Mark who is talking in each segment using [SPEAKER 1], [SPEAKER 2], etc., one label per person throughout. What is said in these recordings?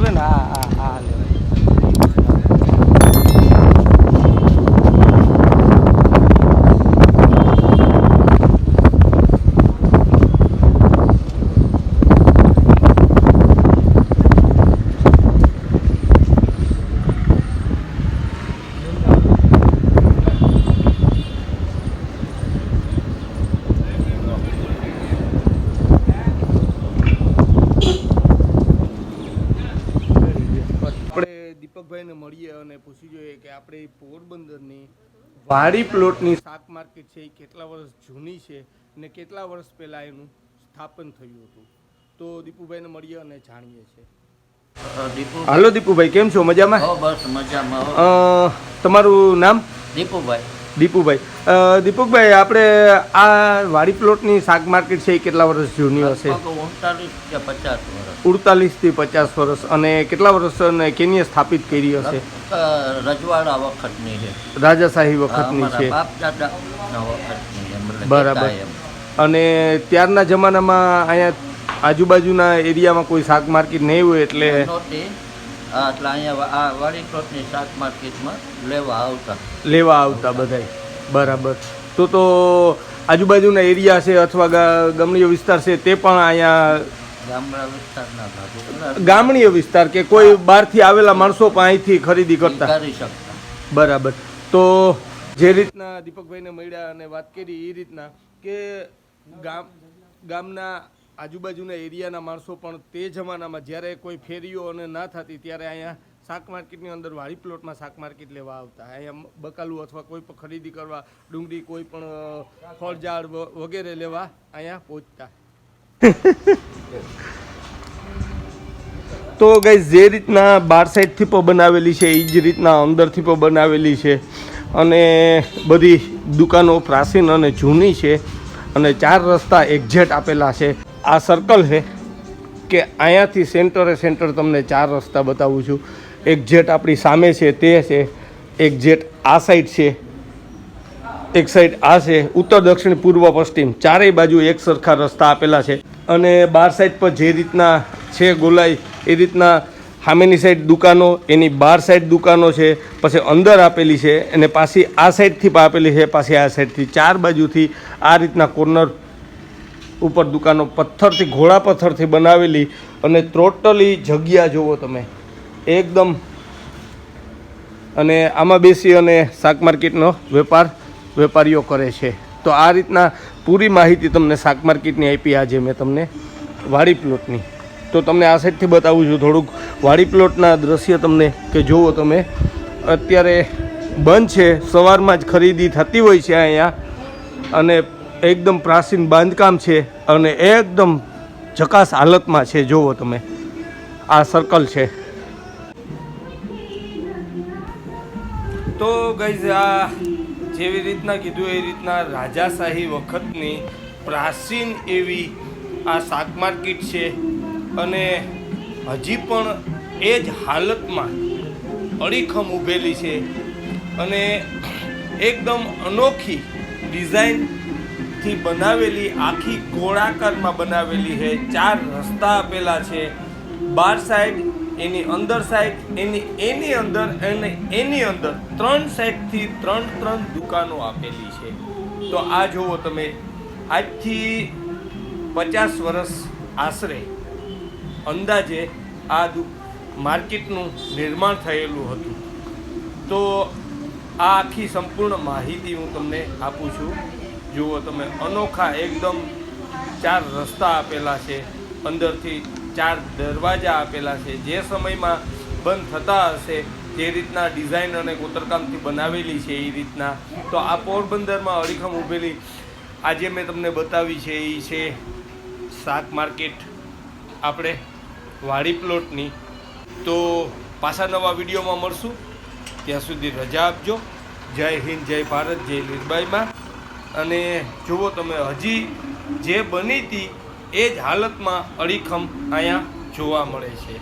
[SPEAKER 1] આવે ને આ લેવાય. દીપકભાઈને મળીએ અને પૂછી જોઈએ કે આપણે પોરબંદરની વાડી પ્લોટની શાક માર્કેટ છે એ કેટલા વર્ષ જૂની છે અને કેટલા વર્ષ પહેલાં એનું સ્થાપન થયું હતું. તો દીપુભાઈને મળીએ અને જાણીએ છીએ. હાલો દીપુભાઈ, કેમ છો? મજામાં?
[SPEAKER 2] બસ મજામાં.
[SPEAKER 1] તમારું નામ?
[SPEAKER 2] દીપુભાઈ.
[SPEAKER 1] દીપકભાઈ, આપણે આ વાડી પ્લોટની શાક માર્કેટ છે એ કેટલા વર્ષ જૂની હશે? 48 થી 50 વર્ષ. અને કેટલા વર્ષ કેની સ્થાપિત કરી હશે?
[SPEAKER 2] રજવાડા વખતની છે,
[SPEAKER 1] રાજાશાહી વખતની છે.
[SPEAKER 2] બાપ દાદાના વખતની છે.
[SPEAKER 1] બરાબર. અને ત્યારના જમાનામાં અહીંયા આજુબાજુના એરિયામાં કોઈ શાક માર્કેટ નહીં હોય એટલે
[SPEAKER 2] અહીંયા આ વાડી પ્લોટની શાક માર્કેટમાં
[SPEAKER 1] લેવા આવતા બધાય. બરાબર. તો આજુબાજુના એરિયા છે અથવા ગામડીય વિસ્તાર છે તે પણ અહીંયા ગામડીય વિસ્તાર કે કોઈ બહારથી આવેલા માણસો પણ અહીંથી ખરીદી કરતા. બરાબર. તો જે રીતના દીપકભાઈને મળ્યા અને વાત કરી એ રીતના કે ગામના આજુબાજુના એરિયાના માણસો પણ તે જમાનામાં જ્યારે કોઈ ફેરીઓ અને ના થતી ત્યારે અહીંયા શાક માર્કેટની અંદર વાડી પ્લોટમાં શાક માર્કેટ લેવા આવતા. અહીંયા બકાલું અથવા કોઈ પણ ખરીદી કરવા, ડુંગળી, કોઈ પણ ફળ ઝાડ વગેરે લેવા અહીંયા પહોંચતા. તો ગાઈસ, જે રીતના બાર સાઈડથી પણ બનાવેલી છે એ જ રીતના અંદરથી પણ બનાવેલી છે અને બધી દુકાનો પ્રાચીન અને જૂની છે અને 4 રસ્તા એક્ઝેક્ટ આપેલા છે. આ સર્કલ છે કે અહીંયાથી સેન્ટર તમને 4 રસ્તા બતાવું છું. એક્ઝેક્ટ આપણી સામે છે તે છે, એક્ઝેક્ટ આ સાઈડ છે, એક સાઈડ આ છે, ઉત્તર દક્ષિણ પૂર્વ પશ્ચિમ ચારેય બાજુ એક સરખા રસ્તા આપેલા છે. અને બાર સાઈડ પર જે રીતના છે ગોલાઈ એ રીતના સામેની સાઈડ દુકાનો, એની બાર સાઈડ દુકાનો છે, પછી અંદર આપેલી છે અને પાછી આ સાઈડથી પણ આપેલી છે, પાછી આ સાઈડથી 4 બાજુથી આ રીતના કોર્નર ઉપર દુકાનો પથ્થરથી, ઘોડા પથ્થરથી બનાવેલી. અને ટોટલી જગ્યા જુઓ તમે એકદમ. અને આમાં બેસી અને શાક માર્કેટનો વેપારીઓ કરે છે. તો આ રીતના પૂરી માહિતી તમને શાક માર્કેટની આપી આજે મેં તમને વાડી પ્લોટની. તો તમને આ સાઈડથી બતાવું છું થોડુંક વાડી પ્લોટના દ્રશ્ય તમને કે જુઓ તમે. અત્યારે બંધ છે, સવારમાં જ ખરીદી થતી હોય છે અહીંયા અને એકદમ પ્રાચીન બાંધકામ છે અને એકદમ ઝકાસ હાલતમાં છે. જુઓ તમે, આ સર્કલ છે. તો ગાઈઝ, આ જેવી રીતના કીધું એ રીતના રાજાશાહી વખતની પ્રાચીન એવી આ શાક માર્કેટ છે અને હજી પણ એ જ હાલતમાં અડીખમ ઊભેલી છે અને એકદમ અનોખી ડિઝાઇનથી બનાવેલી, આખી ગોળાકારમાં બનાવેલી છે. 4 રસ્તા આપેલા છે. બાર સાઈડ, એની અંદર સાઈડ, એની અંદર અને એની અંદર 3 સાઈડથી 3 દુકાનો આપેલી છે. તો આ જુઓ તમે, આજથી 50 વર્ષ આશરે અંદાજે આ માર્કેટનું નિર્માણ થયેલું હતું. તો આ આખી સંપૂર્ણ માહિતી હું તમને આપું છું. જુઓ તમે, અનોખા એકદમ 4 રસ્તા આપેલા છે, અંદરથી 4 દરવાજા આપેલા છે. જે સમયમાં બંધ થતા હશે જે રીતના ડિઝાઇન અને કોતરકામથી બનાવેલી છે એ રીતના. તો આ પોરબંદરમાં અડીખમ ઊભેલી આજે મેં તમને બતાવી છે એ છે શાક માર્કેટ આપણે વાડી પ્લોટની. તો પાછા નવા વિડીયોમાં મળશું. ત્યાં સુધી રજા આપજો. જય હિન્દ, જય ભારત, જય લીરબાઈમાં. અને જુઓ તમે, હજી જે બની હતી એ જ હાલતમાં અડીખમ અહીંયા જોવા મળે છે.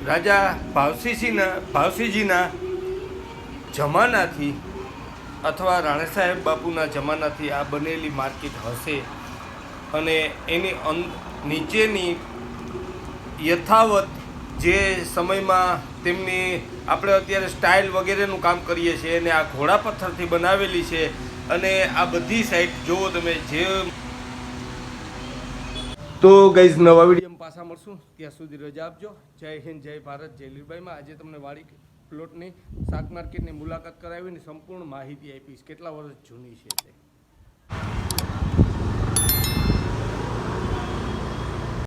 [SPEAKER 1] રાજા ભાવસીજીના જમાનાથી અથવા રાણા સાહેબ બાપુના જમાનાથી આ બનેલી માર્કેટ હશે અને એની નીચેની યથાવત જે સમયમાં તેમની આપણે અત્યારે સ્ટાઇલ વગેરેનું કામ કરીએ છીએ અને આ ઘોડા પથ્થરથી બનાવેલી છે. અને આ બધી સાઈડ જુઓ તમે જે. તો ગાઈઝ નવા વિડીયોમાં પાછા મળશું, ત્યાં સુધી રજા આપજો. જય હિન્દ, જય ભારત, જય લીરબાઈમાં. આજે તમને વાડી પ્લોટની શાક માર્કેટની મુલાકાત કરાવીને સંપૂર્ણ માહિતી આપીશ કેટલા વર્ષ જૂની છે તે.